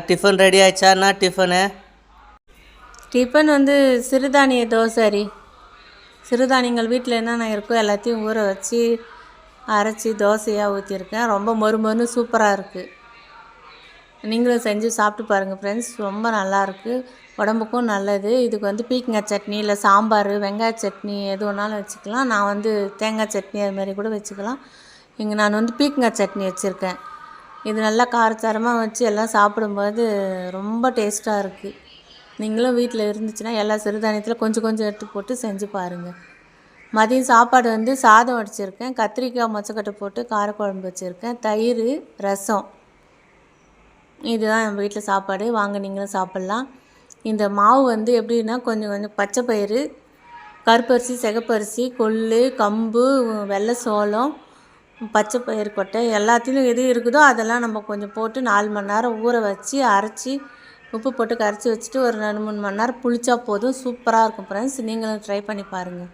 Tiffin ready ஆயிடுச்சா? என்ன tiffin? Tiffin வந்து சிறுதானிய தோசை. சிறுதானியங்கள் வீட்டில் என்னென்ன இருக்கோ எல்லாத்தையும் ஊற வச்சு அரைச்சி தோசையாக ஊற்றிருக்கேன். ரொம்ப மொறுமொறுன்னு சூப்பராக இருக்குது. நீங்களும் செஞ்சு சாப்பிட்டு பாருங்கள் ஃப்ரெண்ட்ஸ். ரொம்ப நல்லாயிருக்கு, உடம்புக்கும் நல்லது. இதுக்கு வந்து பீக்கங்காய் சட்னி இல்லை சாம்பார், வெங்காய சட்னி எது வேணாலும் வச்சுக்கலாம். நான் வந்து தேங்காய் சட்னி அதுமாதிரி கூட வச்சுக்கலாம். இங்கே நான் வந்து பீக்கங்காய் சட்னி வச்சுருக்கேன். இது நல்லா காரசாரமாக வச்சு எல்லாம் சாப்பிடும்போது ரொம்ப டேஸ்ட்டாக இருக்குது. நீங்களும் வீட்டில் இருந்துச்சுன்னா எல்லா சிறுதானியத்தில் கொஞ்சம் கொஞ்சம் எடுத்து போட்டு செஞ்சு பாருங்கள். மதியம் சாப்பாடு வந்து சாதம் வடிச்சிருக்கேன். கத்திரிக்காய் மொச்சக்கொட்டை போட்டு காரக்குழம்பு வச்சுருக்கேன். தயிர், ரசம். இதுதான் என் வீட்டில் சாப்பாடு. வாங்க நீங்களும் சாப்பிட்லாம். இந்த மாவு வந்து எப்படின்னா கொஞ்சம் கொஞ்சம் பச்சை பயிறு, கருப்பரிசி, சிகப்பரிசி, கொள்ளு, கம்பு, வெள்ளை சோளம், பச்சை பயிறு கொட்டை எல்லாத்தையும் எது இருக்குதோ அதெல்லாம் நம்ம கொஞ்சம் போட்டு 4 மணி நேரம் ஊற வச்சு அரைச்சி உப்பு போட்டு கரைச்சி வச்சுட்டு ஒரு 2-3 மணி நேரம் புளிச்சா போதும். சூப்பராக இருக்கும் ஃப்ரெண்ட்ஸ். நீங்களும் ட்ரை பண்ணி பாருங்கள்.